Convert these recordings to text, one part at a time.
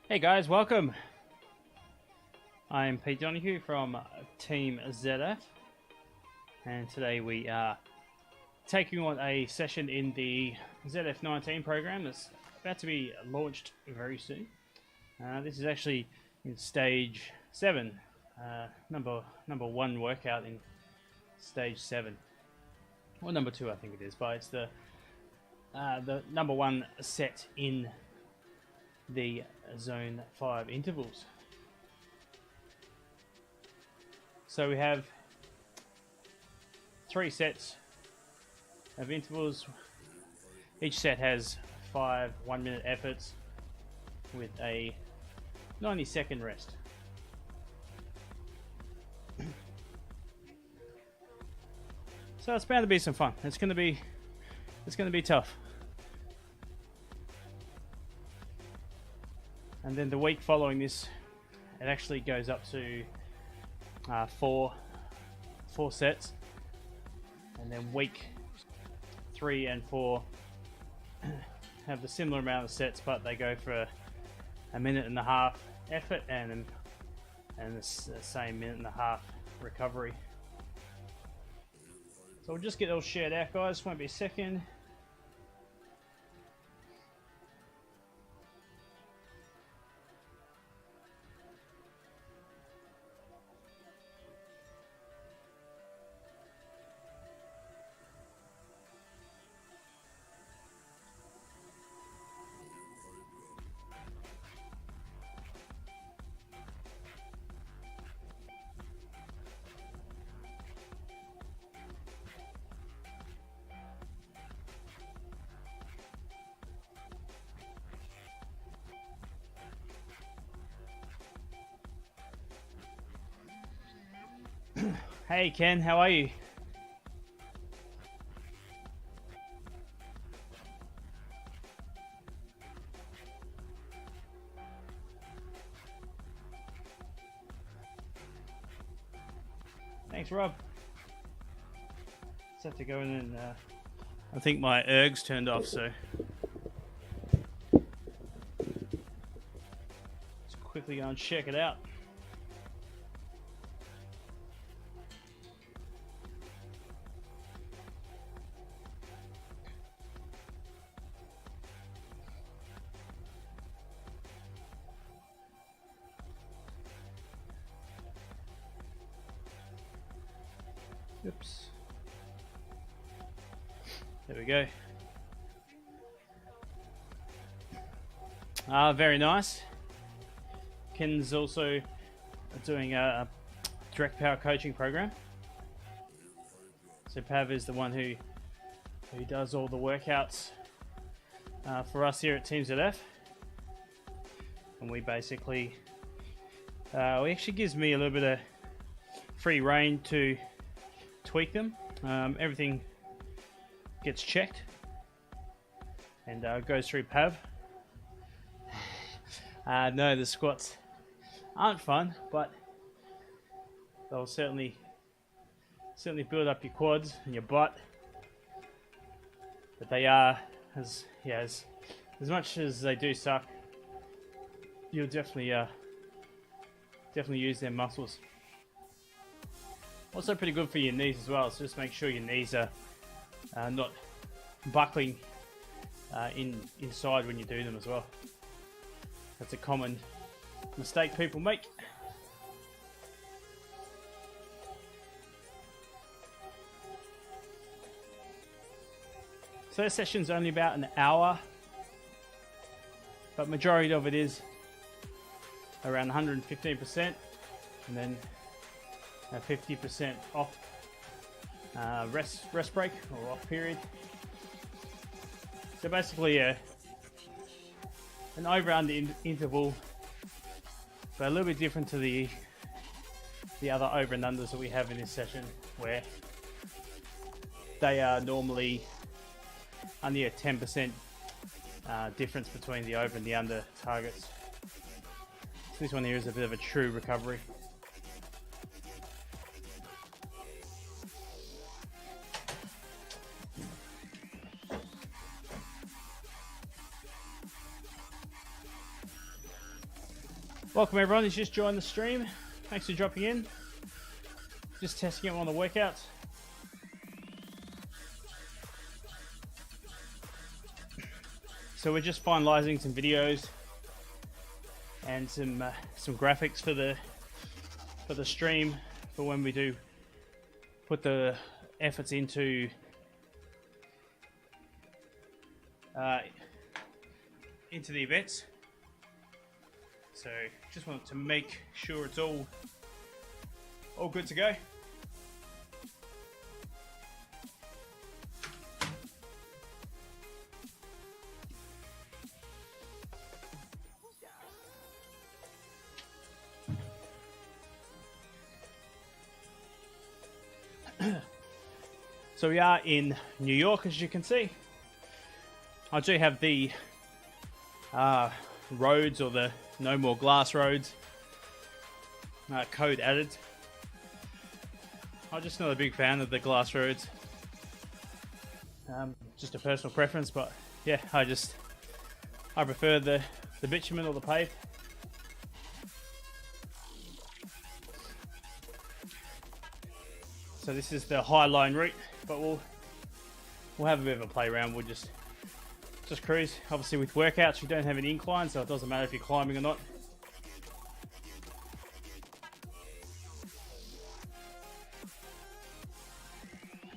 Hey guys, welcome. I'm Pete Donahue from Team ZF, and today we are taking on a session in the ZF19 program that's about to be launched very soon. This is actually in stage 7, number 1 workout in stage 7, or number 2 I think it is, but it's the number 1 set in the zone 5 intervals. So we have 3 sets of intervals. Each set has 5 1-minute efforts with a 90-second rest. So it's bound to be some fun. It's going to be tough. And then the week following this, it actually goes up to 4 sets, and then week 3 and 4 have the similar amount of sets, but they go for a minute and a half effort and the same minute and a half recovery. So we'll just get it all shared out, guys. Won't be a second. Hey Ken, how are you? Thanks, Rob. Just have to go in and I think my ergs turned off, so let's quickly go and check it out. Oops. There we go. Very nice. Ken's also doing a direct power coaching program. So Pav is the one who does all the workouts for us here at Team ZF. And we basically, he actually gives me a little bit of free reign to tweak them. Everything gets checked and goes through Pav. No, the squats aren't fun, but they'll certainly build up your quads and your butt. But they are, as much as they do suck, you'll definitely use their muscles. Also pretty good for your knees as well, so just make sure your knees are not buckling inside when you do them as well. That's a common mistake people make. So this session's only about an hour, but majority of it is around 115%, and then 50% off rest break or off period. So basically an over-under interval, but a little bit different to the other over and unders that we have in this session, where they are normally only a 10% difference between the over and the under targets. So this one here is a bit of a true recovery. Welcome everyone who's just joined the stream. Thanks for dropping in. Just testing out on the workouts. So we're just finalizing some videos and some graphics for the stream for when we do put the efforts into the events. So just wanted to make sure it's all good to go. So we are in New York, as you can see. I do have the roads, or the no more glass roads code added. I'm just not a big fan of the glass roads. Just a personal preference, but yeah, I prefer the bitumen or the pave. So this is the high line route, but we'll have a bit of a play around. We'll just cruise. Obviously with workouts you don't have any incline, so it doesn't matter if you're climbing or not.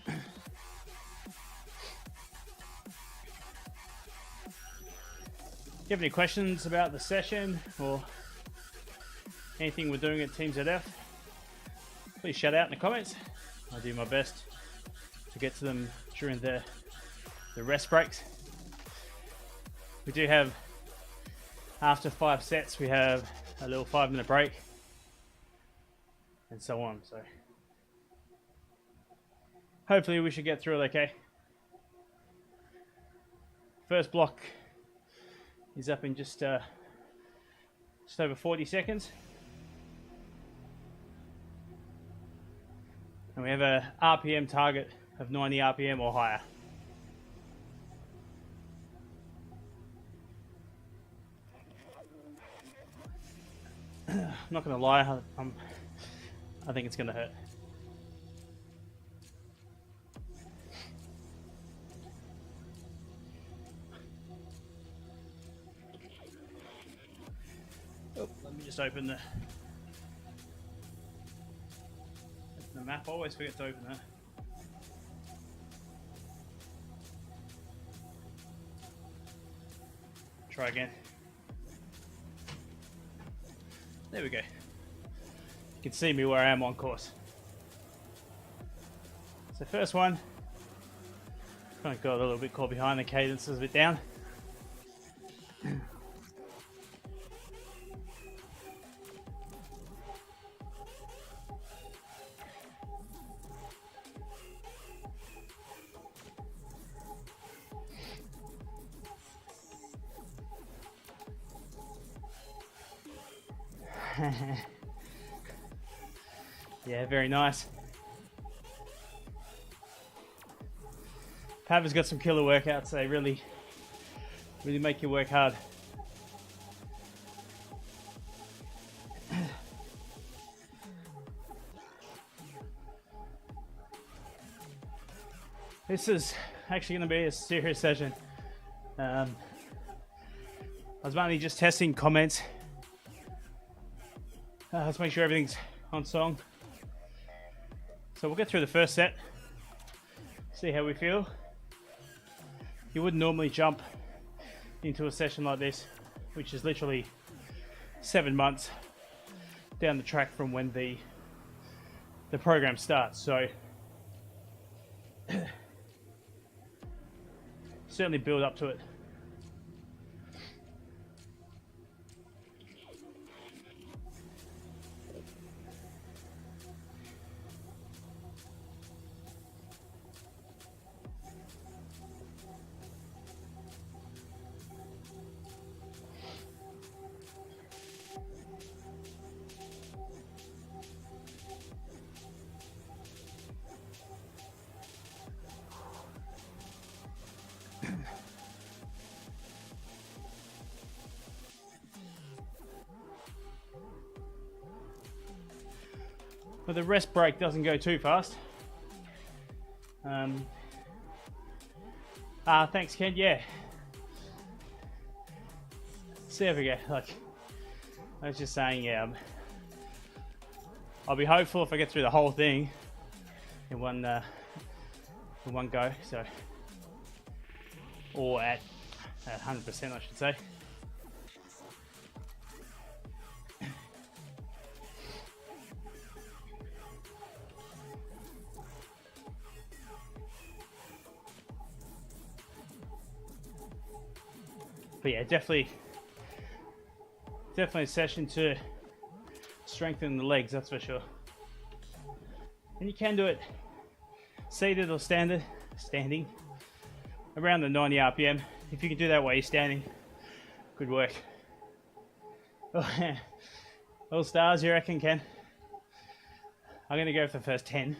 If you have any questions about the session or anything we're doing at Team ZF, please shout out in the comments. I'll do my best to get to them during the rest breaks. We do have, after 5 sets, we have a little 5-minute break, and so on. So hopefully we should get through it okay. First block is up in just over 40 seconds. And we have a RPM target of 90 RPM or higher. I'm not going to lie, I think it's going to hurt. Oh, let me just open the map. I always forget to open that. Try again. There we go. You can see me where I am on course. So first one, kind of got a little bit caught behind, the cadence is a bit down. Yeah, very nice. Pav got some killer workouts. They really make you work hard. This is actually going to be a serious session. I was mainly just testing comments. Let's make sure everything's on song. So we'll get through the first set, see how we feel. You wouldn't normally jump into a session like this, which is literally 7 months down the track from when the program starts. So certainly build up to it. but the rest break doesn't go too fast. Thanks, Ken. Yeah. So there we go. Like I was just saying, yeah. I'll be hopeful if I get through the whole thing in one go. So, or at 100%, I should say. But yeah, definitely a session to strengthen the legs, that's for sure. And you can do it seated or standing around the 90 RPM. If you can do that while you're standing, good work. All stars, you reckon, Ken? I'm gonna go for the first 10.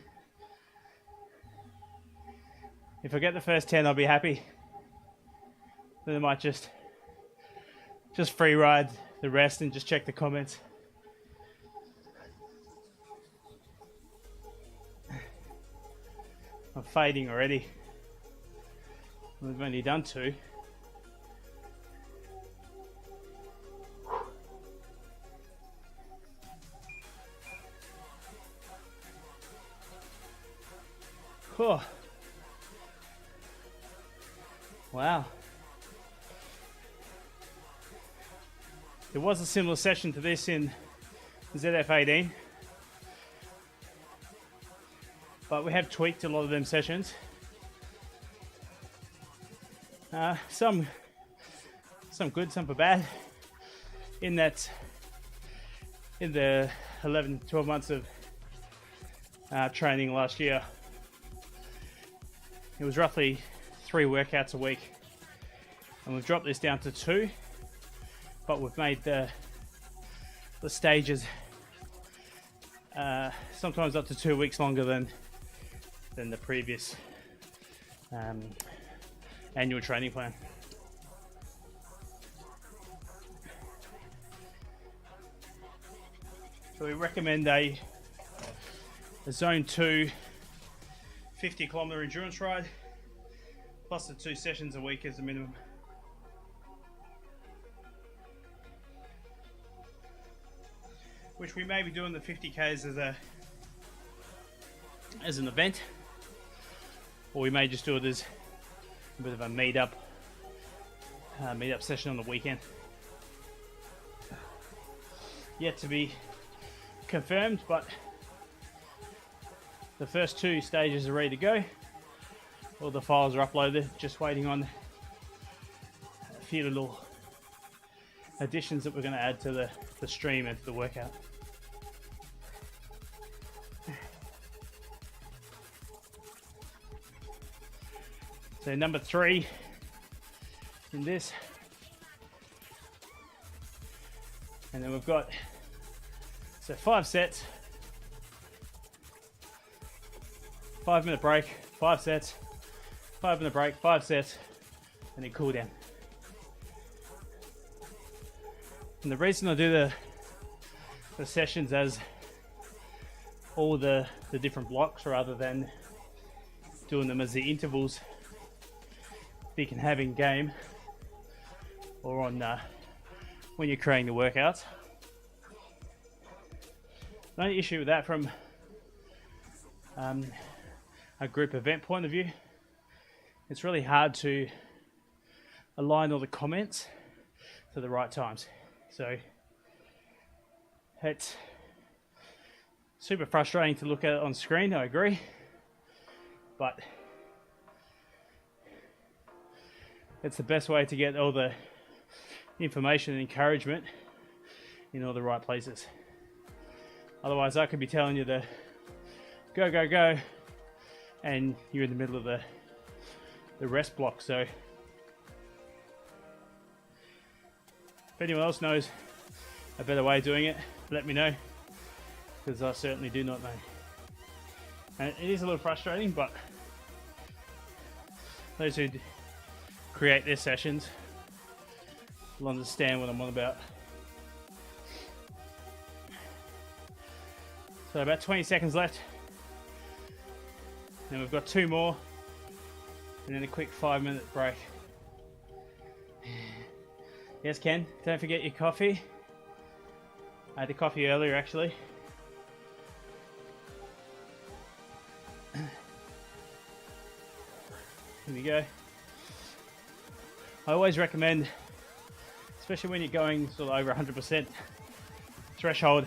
If I get the first 10, I'll be happy. Then I might just free ride the rest and just check the comments. I'm fading already. We've only done 2. Oh. Wow. There was a similar session to this in ZF18, but we have tweaked a lot of them sessions. Some good, some for bad. In that, in the 11-12 months of training last year, it was roughly 3 workouts a week, and we've dropped this down to 2. But we've made the stages sometimes up to 2 weeks longer than the previous annual training plan. So we recommend a zone 2 50-kilometer endurance ride plus the 2 sessions a week as a minimum. Which we may be doing the 50Ks as an event, or we may just do it as a bit of a meetup session on the weekend. Yet to be confirmed, but the first 2 stages are ready to go. All the files are uploaded, just waiting on a few little additions that we're going to add to the stream and to the workout. So number 3 in this, and then we've got 5 sets, 5-minute break, 5 sets, 5-minute break, 5 sets, and then cool down. And the reason I do the sessions as all the different blocks rather than doing them as the intervals that you can have in game or on when you're creating the workouts. The only issue with that from a group event point of view, it's really hard to align all the comments to the right times. So it's super frustrating to look at it on screen, I agree, but it's the best way to get all the information and encouragement in all the right places. Otherwise, I could be telling you to go, go, go, and you're in the middle of the rest block. So if anyone else knows a better way of doing it, let me know, because I certainly do not know. And it is a little frustrating, but those who create their sessions will understand what I'm on about. So about 20 seconds left. Then we've got 2 more. And then a quick 5-minute break. Yes, Ken, don't forget your coffee. I had the coffee earlier, actually. Here we go. I always recommend, especially when you're going sort of over 100% threshold,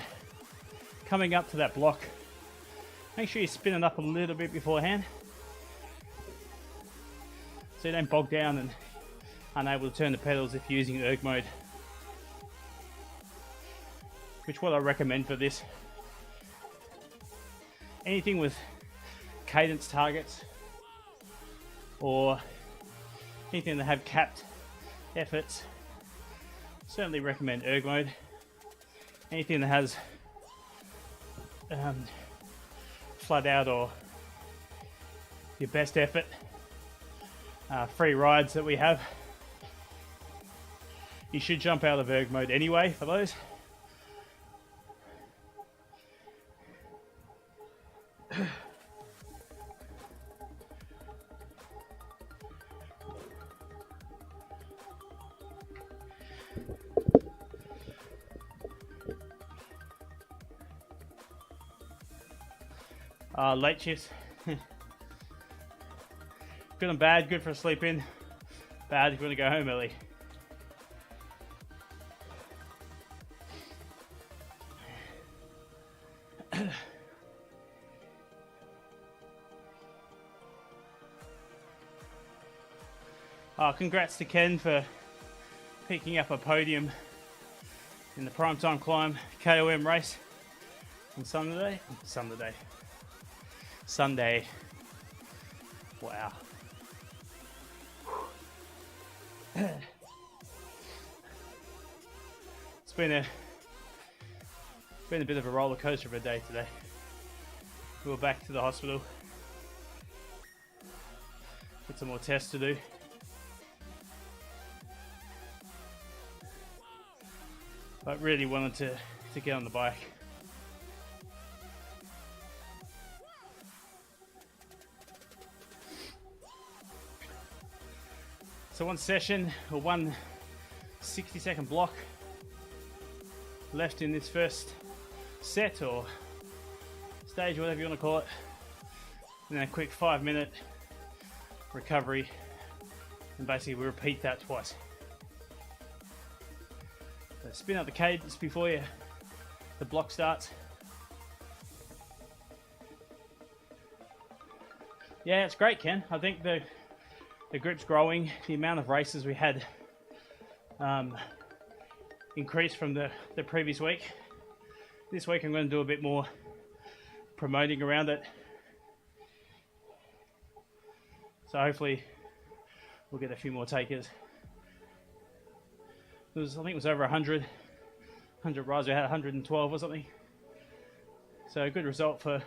coming up to that block, make sure you spin it up a little bit beforehand so you don't bog down and unable to turn the pedals if you're using erg mode, which what I recommend for this. Anything with cadence targets or anything that have capped efforts, certainly recommend erg mode. Anything that has flat out or your best effort free rides that we have, you should jump out of erg mode anyway for those. Late shifts. Good and bad. Good for a sleep in. Bad if you want to go home early. Congrats to Ken for picking up a podium in the primetime climb KOM race on Sunday. Wow. It's been a bit of a roller coaster of a day today. We were back to the hospital. Got some more tests to do. But really wanted to get on the bike. So one session, or one 60-second block left in this first set or stage, whatever you want to call it. And then a quick 5-minute recovery. And basically we repeat that twice. So spin up the cadence before the block starts. Yeah, it's great, Ken. I think the grip's growing. The amount of races we had increased from the previous week. This week I'm going to do a bit more promoting around it. So hopefully we'll get a few more takers. I think it was over 100 rides. We had 112 or something. So a good result for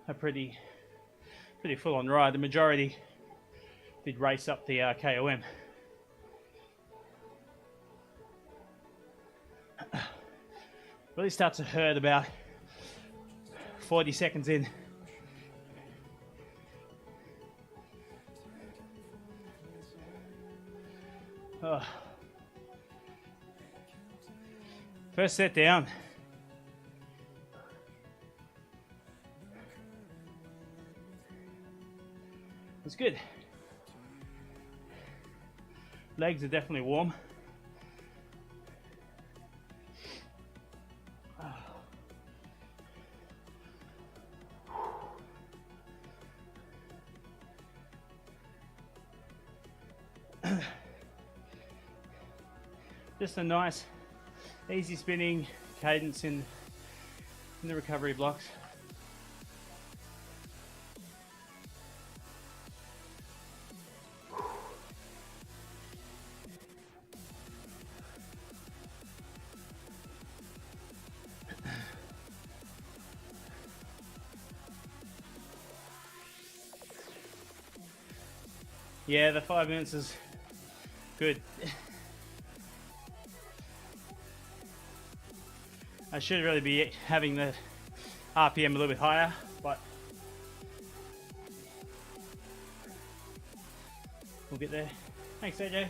a pretty full-on ride. The majority did race up the KOM. Really starts to hurt about 40 seconds in. Oh. First set down. It's good. Legs are definitely warm. Just a nice, easy spinning cadence in the recovery blocks. Yeah, the 5 minutes is good. I should really be having the RPM a little bit higher, but we'll get there. Thanks, AJ.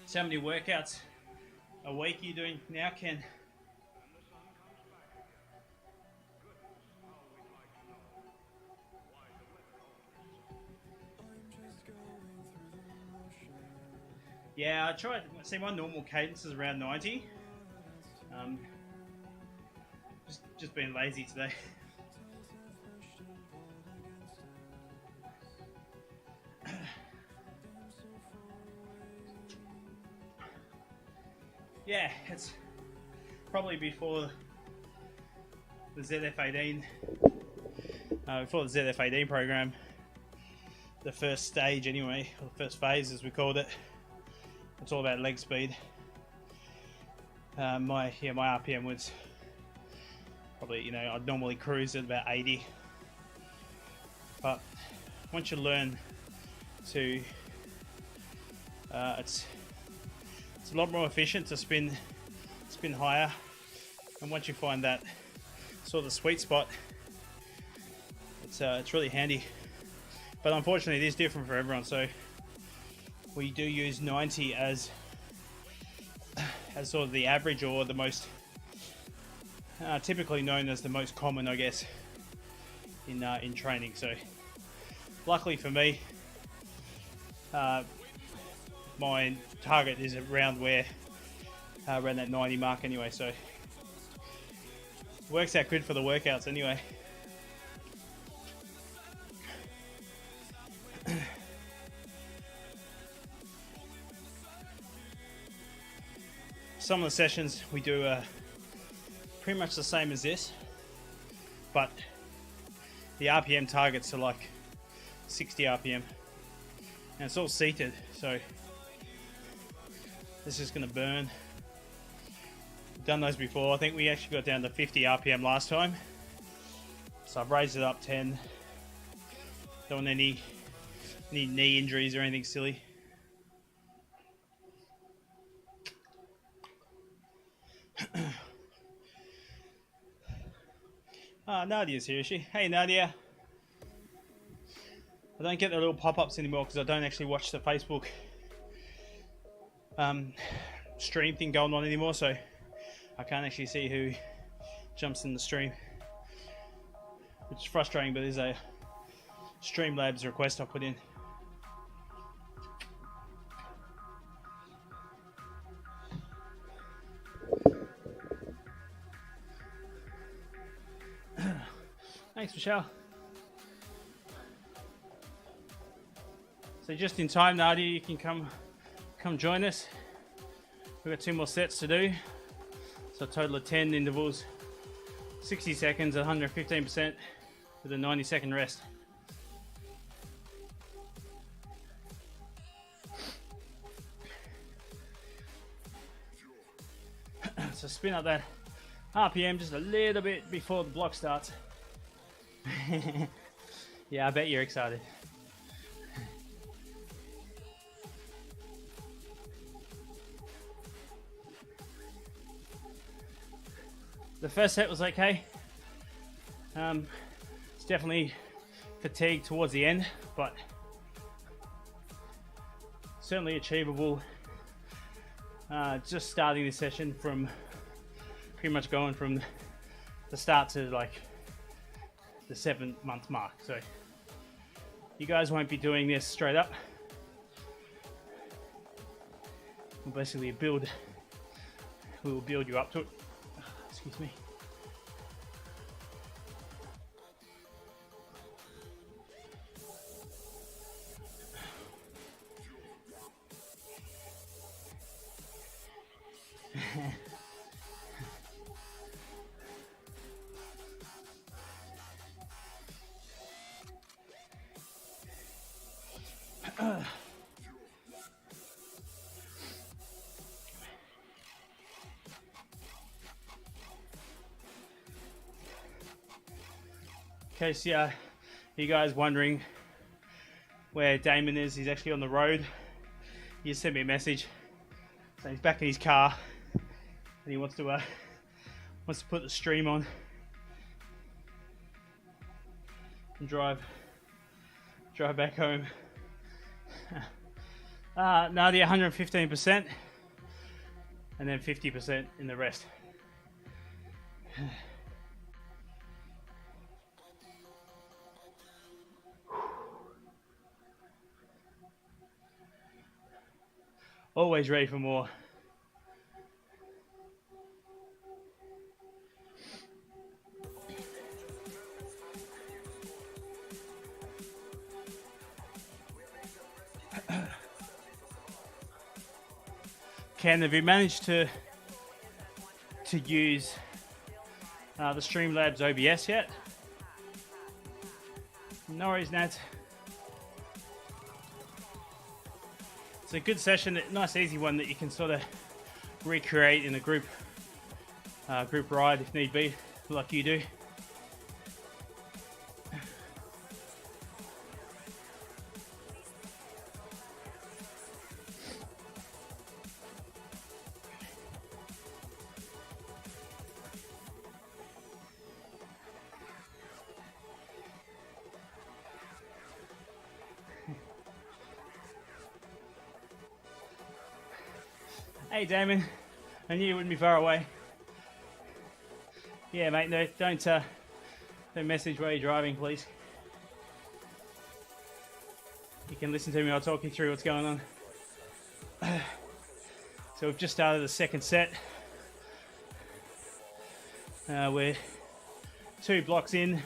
So how many workouts a week are you doing now, Ken? Yeah, I tried. See, my normal cadence is around 90. Just being lazy today. Yeah, it's probably before the ZF18, before the ZF18 program, the first stage anyway, or the first phase as we called it. It's all about leg speed. My RPM was probably, you know, I'd normally cruise at about 80, but once you learn to, it's a lot more efficient to spin higher, and once you find that sort of sweet spot, it's really handy. But unfortunately, it is different for everyone. So we do use 90 as sort of the average, or the most typically known as the most common, I guess, in training. So luckily for me, my target is around around that 90 mark anyway, so it works out good for the workouts anyway. Some of the sessions we do pretty much the same as this, but the RPM targets are like 60 RPM, and it's all seated, so this is going to burn. We've done those before. I think we actually got down to 50 RPM last time, so I've raised it up 10. Don't want any knee injuries or anything silly. Nadia's here, is she? Hey, Nadia. I don't get the little pop-ups anymore because I don't actually watch the Facebook stream thing going on anymore, so I can't actually see who jumps in the stream, which is frustrating, but there's a Streamlabs request I put in. Thanks, Michelle. So just in time, Nadia, you can come join us. We've got 2 more sets to do, so a total of 10 intervals, 60 seconds at 115% with a 90-second rest. So spin up that RPM just a little bit before the block starts. Yeah, I bet you're excited. The first set was okay. It's definitely fatigued towards the end, but certainly achievable. Just starting this session from pretty much going from the start to like the 7-month mark. So you guys won't be doing this straight up. We'll basically we will build you up to it. Excuse me. In case you guys wondering where Damon is, he's actually on the road. He just sent me a message. So he's back in his car and he wants to put the stream on and drive back home. Now the 115% and then 50% in the rest. Always ready for more. Ken, have you managed to use the Streamlabs OBS yet? No worries, Nat. It's a good session, nice easy one that you can sort of recreate in a group ride if need be, like you do. Hey Damon, I knew you wouldn't be far away. Yeah mate, no, don't message while you're driving please. You can listen to me, I'll talk you through what's going on. So we've just started the second set. We're 2 blocks in.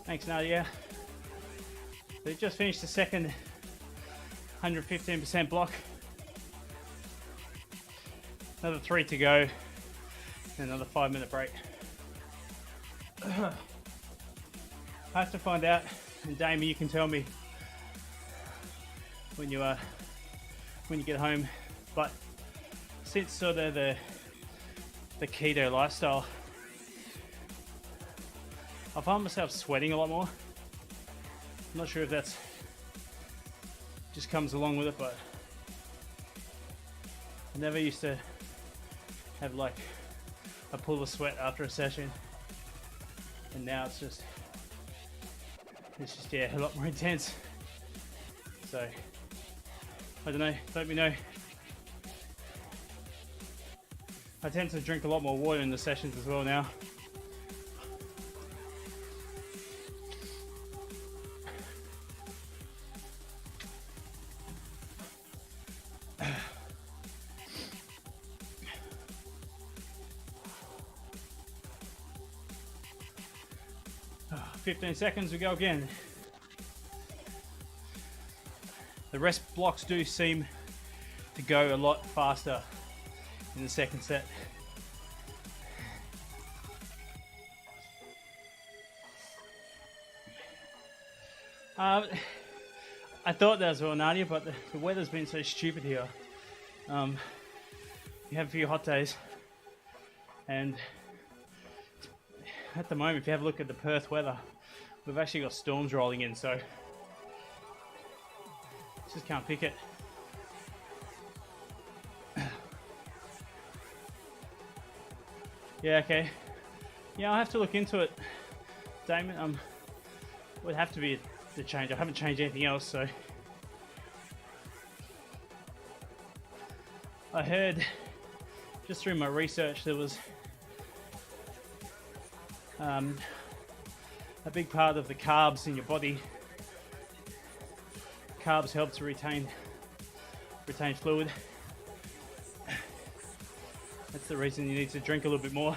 Thanks, Nadia. So we just finished the second 115% block. Another 3 to go. And another 5-minute break. I have to find out, and Damien, you can tell me when you get home. But since sort of the keto lifestyle, I find myself sweating a lot more. I'm not sure if that's just comes along with it, but I never used to have like a pool of sweat after a session, and now it's just yeah, a lot more intense. So I don't know, let me know. I tend to drink a lot more water in the sessions as well now. Oh, 15 seconds, we go again. The rest blocks do seem to go a lot faster in the second set. I thought that was well, Nadia, but the weather's been so stupid here. We have a few hot days, and at the moment, if you have a look at the Perth weather, we've actually got storms rolling in, so just can't pick it. Yeah, okay. Yeah, I'll have to look into it, Damon. Would have to be the change. I haven't changed anything else, so I heard just through my research there was a big part of the carbs in your body. Carbs help to retain fluid. That's the reason you need to drink a little bit more.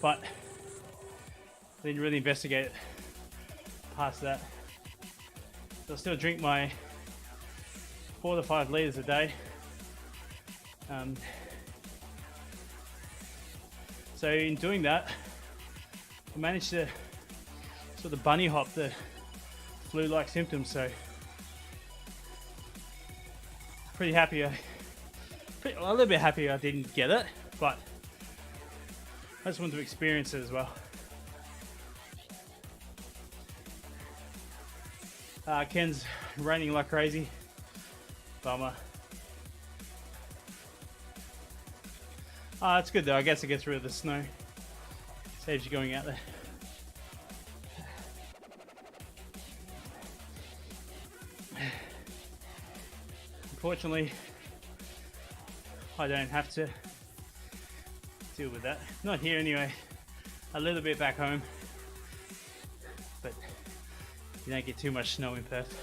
But I didn't really investigate it past that. So I'll still drink my 4 to 5 liters a day. So in doing that, I managed to sort of bunny hop the flu-like symptoms. So pretty happy. A little bit happy I didn't get it, but I just wanted to experience it as well. Ken's raining like crazy. Bummer. It's good though. I guess it gets rid of the snow. Saves you going out there. Unfortunately, I don't have to deal with that. Not here anyway. A little bit back home. But you don't get too much snow in Perth.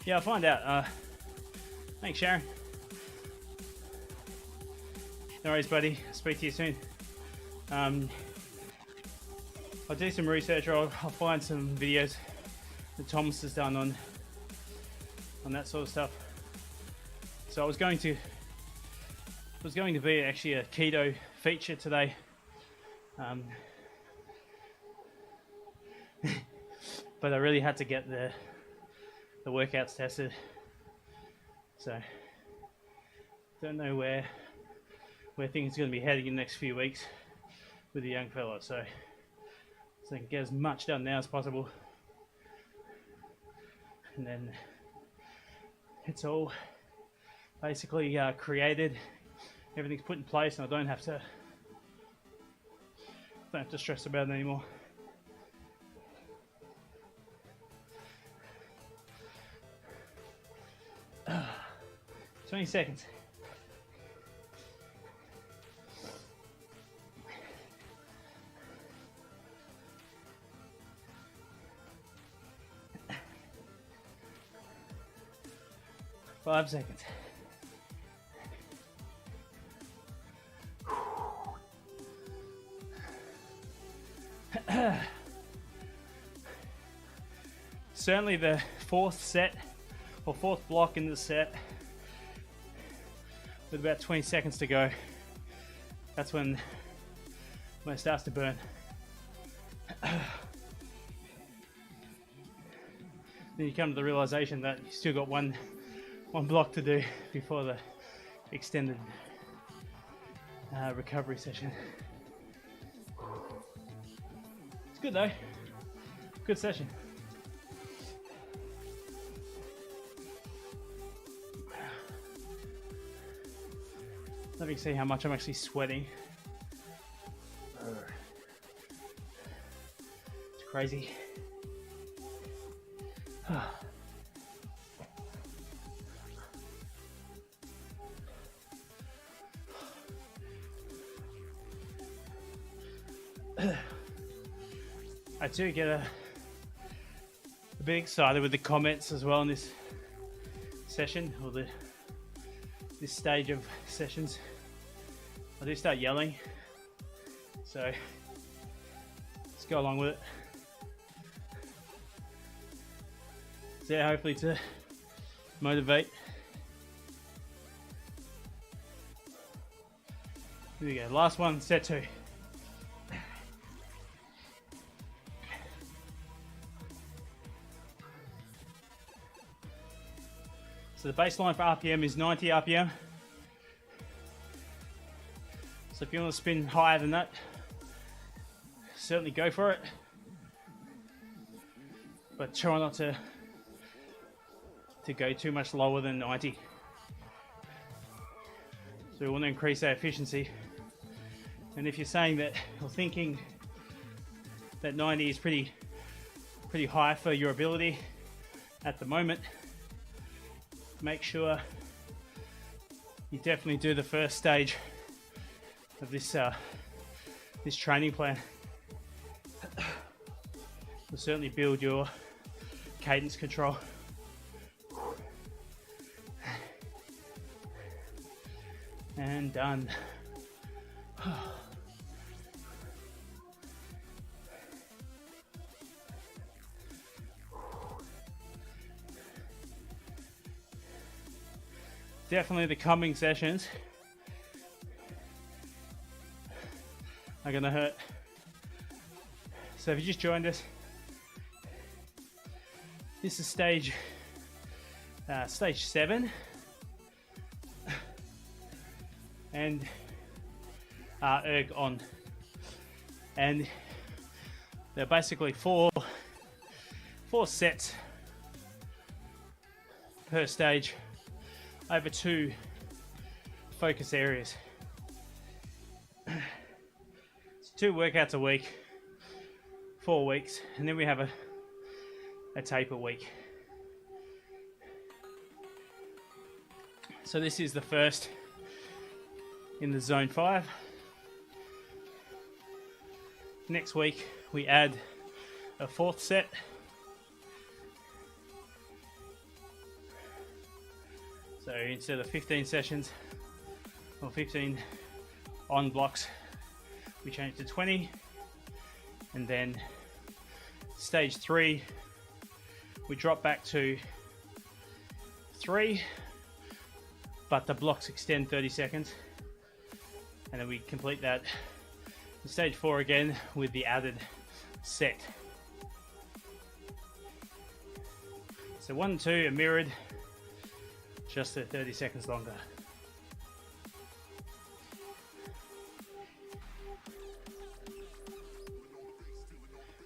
Yeah, I'll find out. Thanks, Sharon. No worries, buddy. Speak to you soon. I'll do some research, or I'll find some videos that Thomas has done on that sort of stuff. So I was going to be actually a keto feature today. But I really had to get the workouts tested. So don't know where things are going to be heading in the next few weeks with the young fella. So I can get as much done now as possible, and then it's all basically created. Everything's put in place, and I don't have to stress about it anymore. Uh, 20 seconds. Five seconds. Certainly the fourth set, or fourth block in the set, with about 20 seconds to go, that's when it starts to burn. Then you come to the realization that you still got one block to do before the extended recovery session. It's good though. Good session. Let me see how much I'm actually sweating. It's crazy. I do get a bit excited with the comments as well in this session, or this stage of sessions. I do start yelling, so let's go along with it. So yeah, hopefully to motivate. Here we go, last one, set 2. So the baseline for RPM is 90 RPM. So if you want to spin higher than that, certainly go for it. But try not to go too much lower than 90. So we want to increase our efficiency. And if you're saying that, or thinking that 90 is pretty high for your ability at the moment, make sure you definitely do the first stage of this training plan. Will certainly build your cadence control. And done. definitely the coming sessions are gonna hurt. So if you just joined us, this is stage 7, and erg on, and they're basically four sets per stage over 2 focus areas. It's 2 workouts a week, 4 weeks, and then we have a taper week. So this is the first in the zone 5. Next week we add a 4th set. So instead of 15 sessions or 15 on blocks, we change to 20. And then stage 3, we drop back to 3, but the blocks extend 30 seconds. And then we complete that in stage 4 again with the added set. So 1 and 2 are mirrored, just at 30 seconds longer.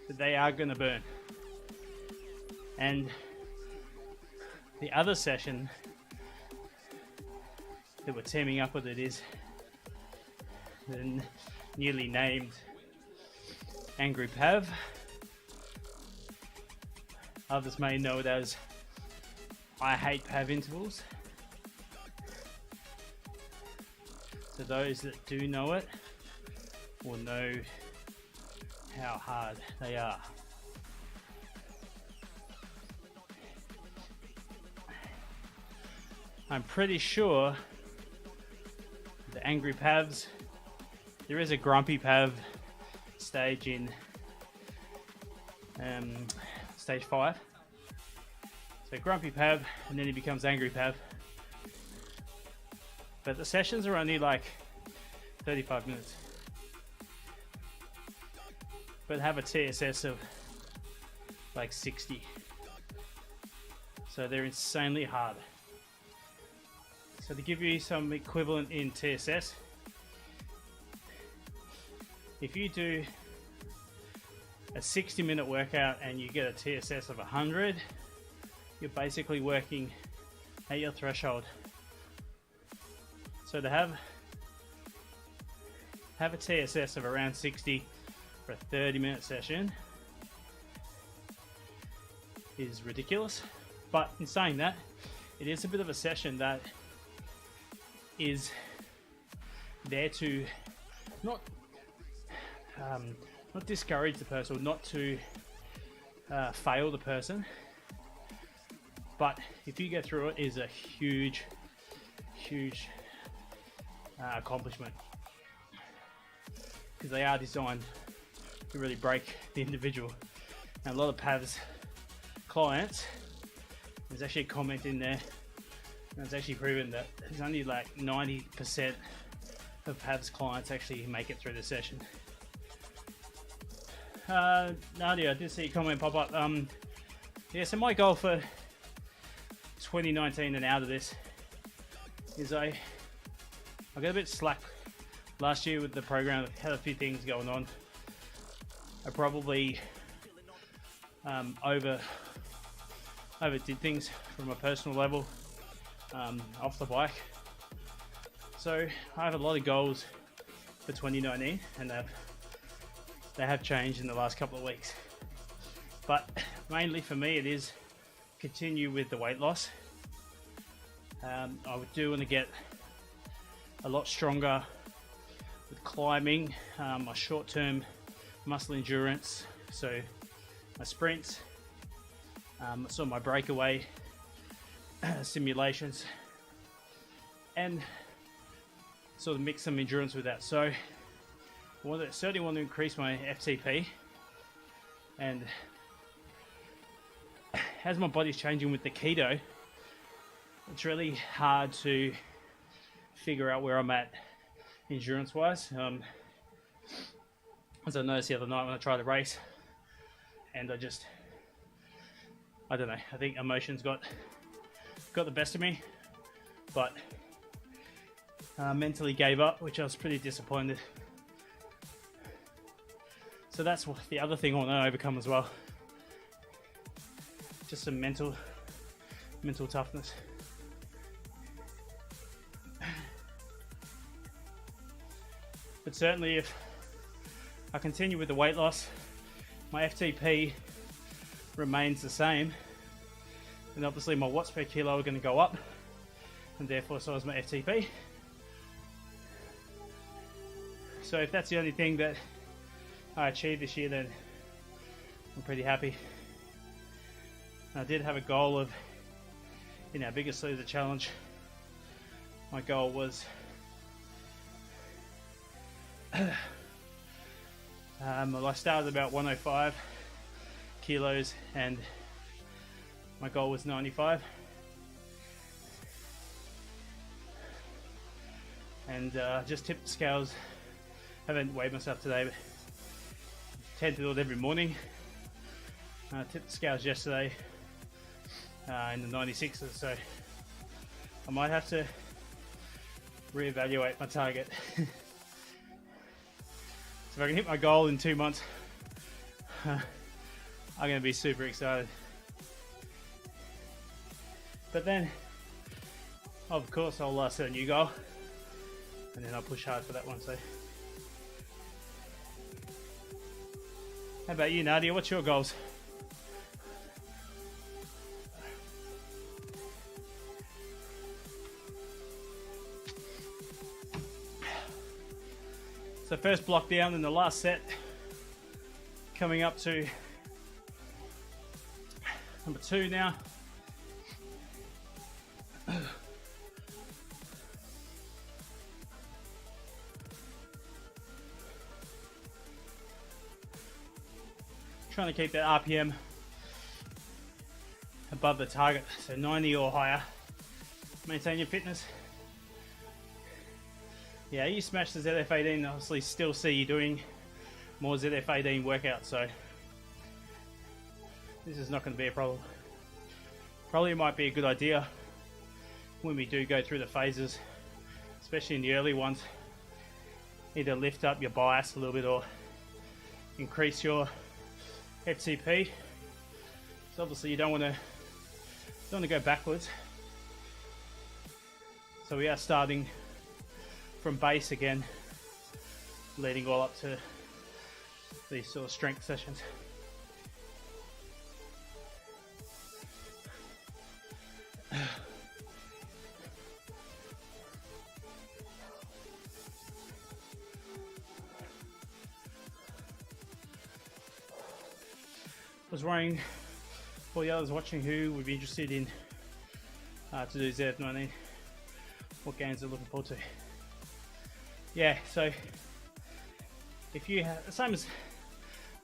So they are going to burn. And the other session that we're teaming up with it is the newly named Angry Pav. Others may know it as I Hate Pav Intervals. So those that do know it will know how hard they are. I'm pretty sure the Angry Pavs, there is a Grumpy Pav stage in stage 5. So Grumpy Pav, and then he becomes Angry Pav. But the sessions are only like 35 minutes. But have a TSS of like 60. So they're insanely hard. So to give you some equivalent in TSS, if you do a 60-minute workout and you get a TSS of 100, you're basically working at your threshold. So to have a TSS of around 60 for a 30-minute session is ridiculous. But in saying that, it is a bit of a session that is there to not discourage the person, or not to fail the person, but if you get through it, is a huge accomplishment, because they are designed to really break the individual. And a lot of Pav's clients, there's actually a comment in there, and it's actually proven that there's only like 90% of Pav's clients actually make it through the session. Nadia, I did see a comment pop up. Yeah, so my goal for 2019 and out of this is I got a bit slack last year with the program. I had a few things going on. I probably overdid things from a personal level off the bike. So I have a lot of goals for 2019, and they have changed in the last couple of weeks. But mainly for me, it is continue with the weight loss. I do want to get a lot stronger with climbing, my short-term muscle endurance, so my sprints, so my breakaway simulations, and sort of mix some endurance with that. So I certainly want to increase my FTP, and as my body's changing with the keto, it's really hard to figure out where I'm at endurance wise. As I noticed the other night when I tried to race, and I don't know, I think emotions got the best of me, but mentally gave up, which I was pretty disappointed. So that's the other thing I want to overcome as well. Just some mental toughness. But certainly if I continue with the weight loss, my FTP remains the same, and obviously my watts per kilo are going to go up, and therefore so is my FTP. So if that's the only thing that I achieved this year, then I'm pretty happy. I did have a goal of, in our Biggest Loser challenge, my goal was well, I started about 105 kilos and my goal was 95, and just tipped the scales. Haven't weighed myself today, but tend to do it every morning. Tipped the scales yesterday in the 96s, so I might have to reevaluate my target. So if I can hit my goal in 2 months, I'm going to be super excited. But then, of course, I'll set a new goal, and then I'll push hard for that one. So, how about you, Nadia? What's your goals? So first block down in the last set, coming up to number 2 now. Trying to keep that RPM above the target, so 90 or higher. Maintain your fitness. Yeah, you smash the ZF18, obviously still see you doing more ZF18 workouts, so this is not going to be a problem. Probably might be a good idea when we do go through the phases, especially in the early ones, either lift up your bias a little bit or increase your FTP. So obviously you don't want to go backwards. So we are starting from base again, leading all up to these sort of strength sessions. I was wondering for the others watching who would be interested in to do ZF19, what games they're looking forward to. Yeah, so if you have, same as,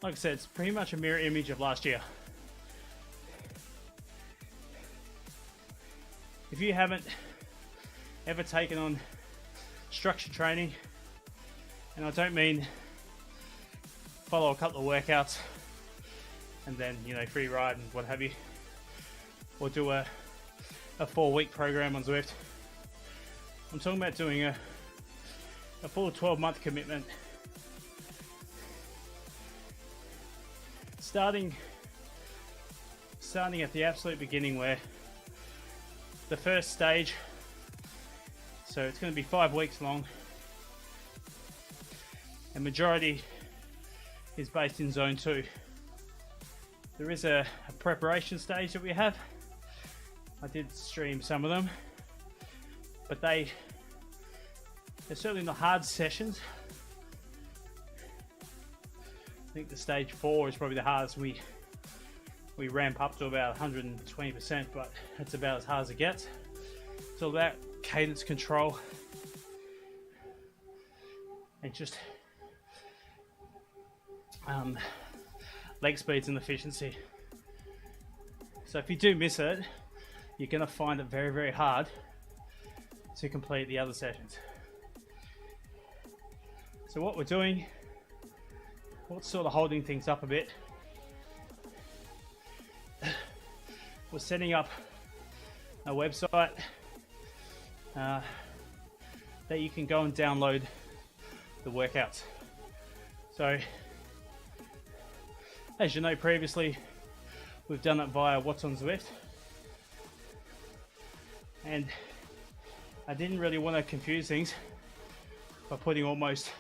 like I said, it's pretty much a mirror image of last year. If you haven't ever taken on structured training, and I don't mean follow a couple of workouts and then, you know, free ride and what have you, or do a 4-week program on Zwift. I'm talking about doing a full 12-month commitment, starting at the absolute beginning, where the first stage, so it's going to be 5 weeks long, and majority is based in zone 2. There is a preparation stage that we have. I did stream some of them, but they're certainly not hard sessions. I think the stage 4 is probably the hardest. We ramp up to about 120%, but it's about as hard as it gets. It's all about cadence control and just leg speeds and efficiency. So if you do miss it, you're going to find it very, very hard to complete the other sessions. So what we're doing, what's sort of holding things up a bit, we're setting up a website that you can go and download the workouts. So, as you know, previously we've done it via What's on Zwift, and I didn't really want to confuse things by putting almost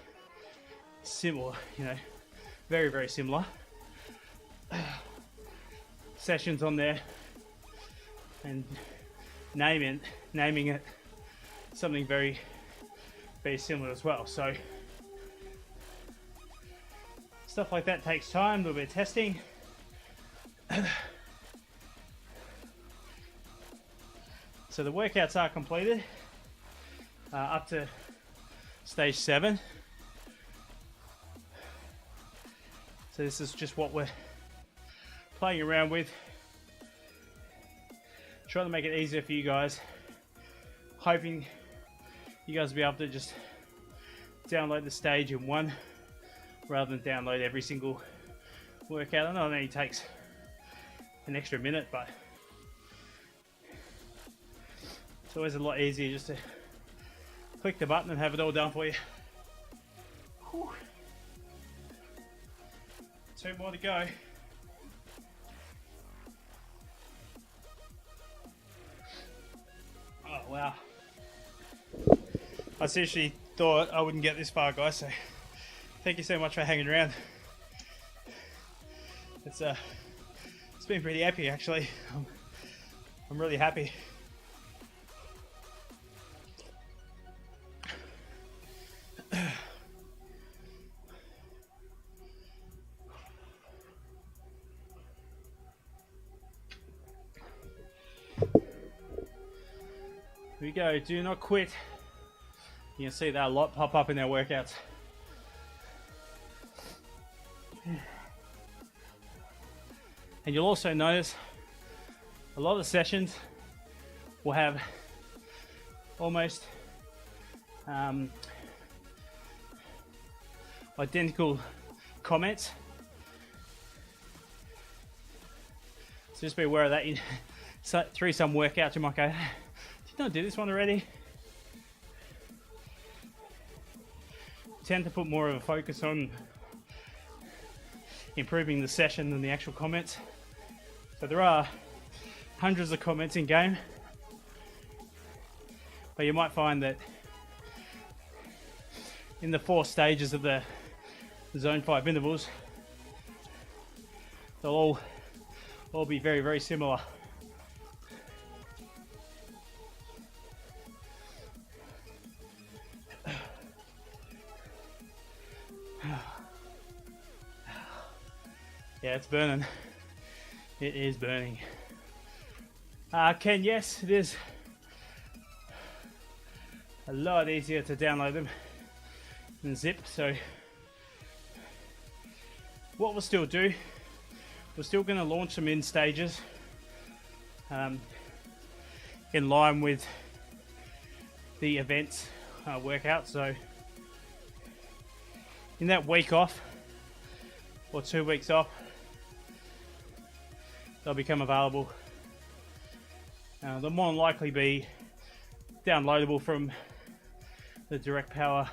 similar, very, very similar sessions on there and naming it something very, very similar as well. So stuff like that takes time, a little bit of testing. So the workouts are completed up to stage 7. So this is just what we're playing around with, trying to make it easier for you guys, hoping you guys will be able to just download the stage in one rather than download every single workout. I know it only takes an extra minute, but it's always a lot easier just to click the button and have it all done for you. Whew. 2 more to go. Oh wow. I seriously thought I wouldn't get this far, guys, so thank you so much for hanging around. It's been pretty epic actually. I'm really happy. Here we go, do not quit. You can see that a lot pop up in our workouts. And you'll also notice a lot of the sessions will have almost identical comments. So just be aware of that. Through some workouts you might go, didn't I do this one already? Tend to put more of a focus on improving the session than the actual comments. So there are hundreds of comments in game, but you might find that in the 4 stages of the Zone 5 intervals, they'll all be very, very similar. Yeah, it's burning. It is burning. Ken, yes, it is a lot easier to download them than zip. So what we'll still do, we're still going to launch them in stages in line with the events workout. So in that week off or 2 weeks off, they'll become available. They'll more than likely be downloadable from the Direct Power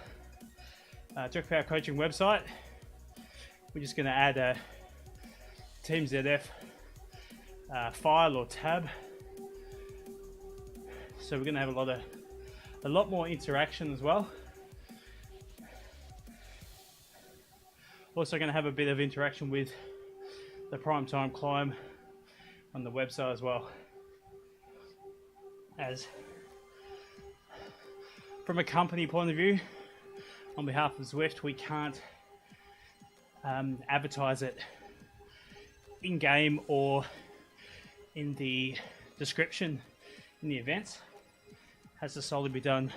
Coaching website. We're just going to add a Team ZF file or tab. So we're going to have a lot more interaction as well. Also going to have a bit of interaction with the Prime Time Climb on the website as well. As from a company point of view, on behalf of Zwift, we can't advertise it in game or in the description in the events. It has to solely be done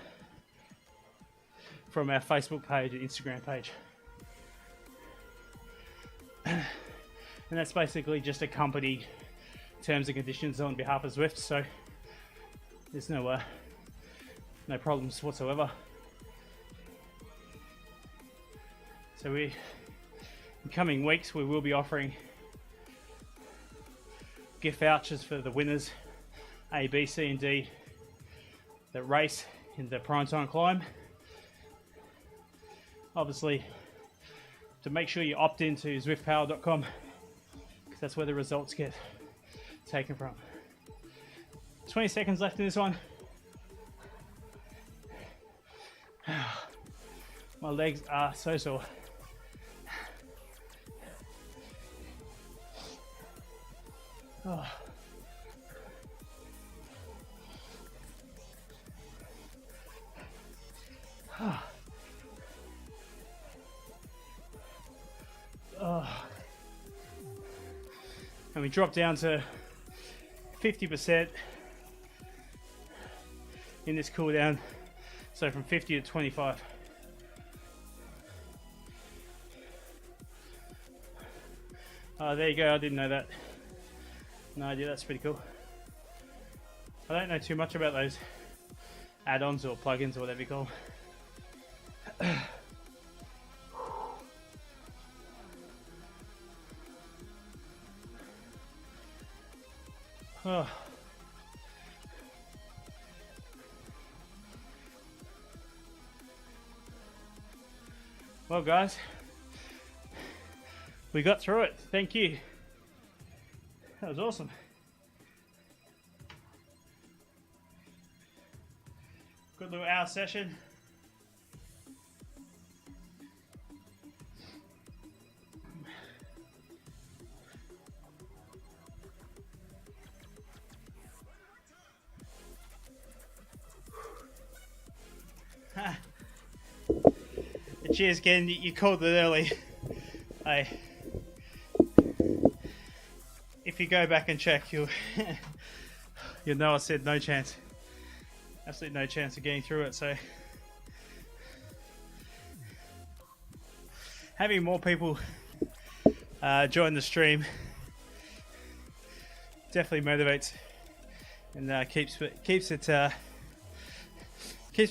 from our Facebook page and Instagram page. And that's basically just a company terms and conditions on behalf of Zwift. So there's no problems whatsoever. So in coming weeks we will be offering gift vouchers for the winners A, B, C and D that race in the Primetime Climb. Obviously, to make sure you opt into zwiftpower.com, because that's where the results get taken from. 20 seconds left in this one. My legs are so sore. Oh. Oh. Oh. And we drop down to 50% in this cool down, so from 50 to 25. Oh, there you go, I didn't know that. No idea, that's pretty cool. I don't know too much about those add-ons or plugins or whatever you call them. Oh. Well guys, we got through it. Thank you. That was awesome. Good little hour session. Cheers, Ken. You called it early. If you go back and check, you'll know I said no chance. Absolutely no chance of getting through it. So having more people join the stream definitely motivates and keeps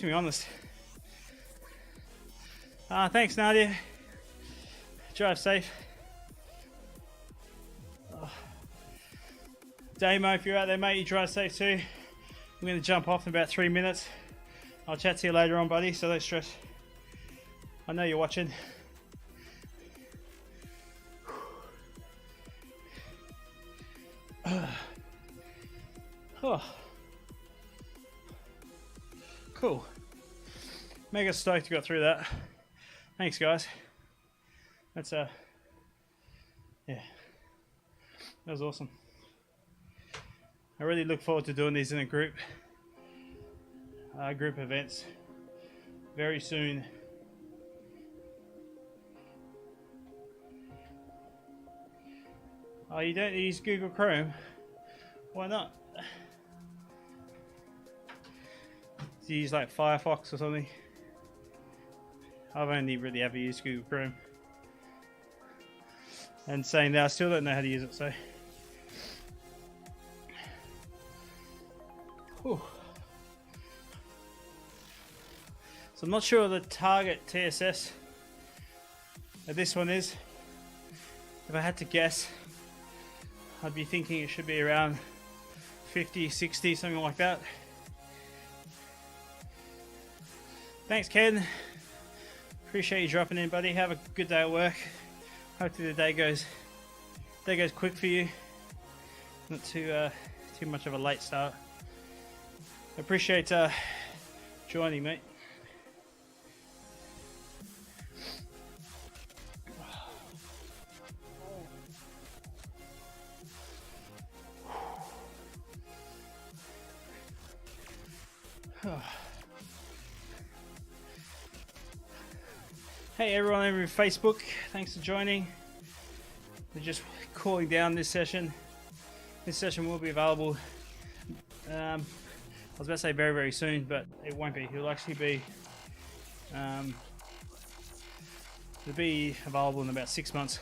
me honest. Thanks, Nadia. Drive safe. Damo, if you're out there, mate, you drive safe too. I'm going to jump off in about 3 minutes. I'll chat to you later on, buddy, so don't stress. I know you're watching. Oh. Cool. Mega stoked you got through that. Thanks, guys. That's yeah, that was awesome. I really look forward to doing these in a group events very soon. Oh, you don't use Google Chrome? Why not? Do you use like Firefox or something? I've only really ever used Google Chrome. And saying that, I still don't know how to use it, so. Whew. So I'm not sure the target TSS that this one is. If I had to guess, I'd be thinking it should be around 50, 60, something like that. Thanks, Ken. Appreciate you dropping in, buddy. Have a good day at work. Hopefully the day goes quick for you. Not too much of a late start. Appreciate joining, mate. Hey everyone over in Facebook, thanks for joining. We're just cooling down this session. This session will be available, I was about to say very, very soon, but it won't be. It'll actually be, it'll be available in about 6 months.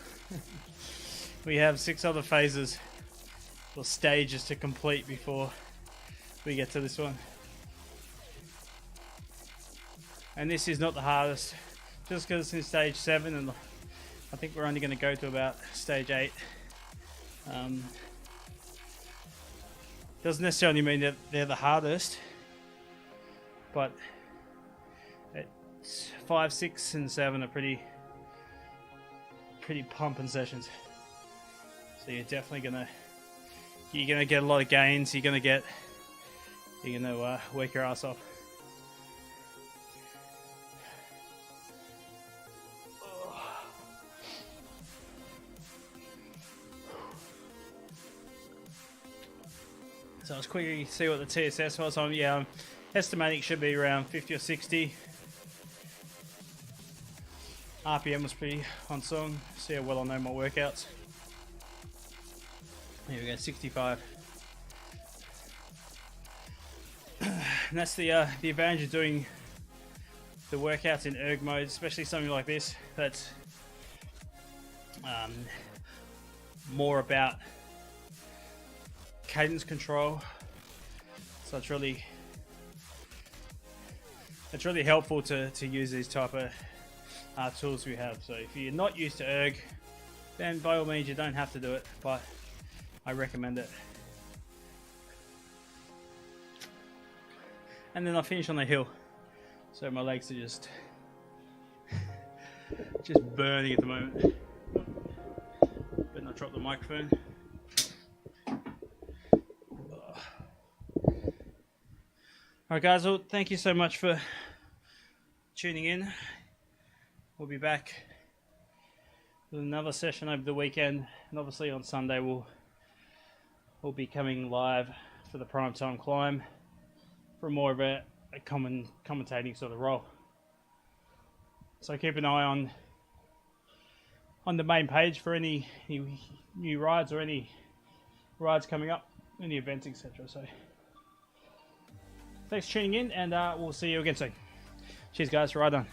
We have 6 other phases or stages to complete before we get to this one. And this is not the hardest, just because it's in stage 7 and I think we're only going to go to about stage 8. Doesn't necessarily mean that they're the hardest, but 5, 6 and 7 are pretty pumping sessions. So you're definitely gonna get a lot of gains. You're gonna work your ass off. So let's quickly see what the TSS was. I'm estimating it should be around 50 or 60. RPM was pretty on song. See how well I know my workouts. Here we go, 65. And that's the advantage of doing the workouts in erg mode, especially something like this that's more about cadence control. So it's really helpful to use these type of tools we have. So if you're not used to erg, then by all means you don't have to do it, but I recommend it. And then I finish on the hill, so my legs are just burning at the moment. Better not drop the microphone. Alright guys, well, thank you so much for tuning in. We'll be back with another session over the weekend, and obviously on Sunday we'll be coming live for the prime time climb for more of a commentating sort of role. So keep an eye on the main page for any new rides or any rides coming up, any events, etc. So thanks for tuning in, and we'll see you again soon. Cheers guys, right on.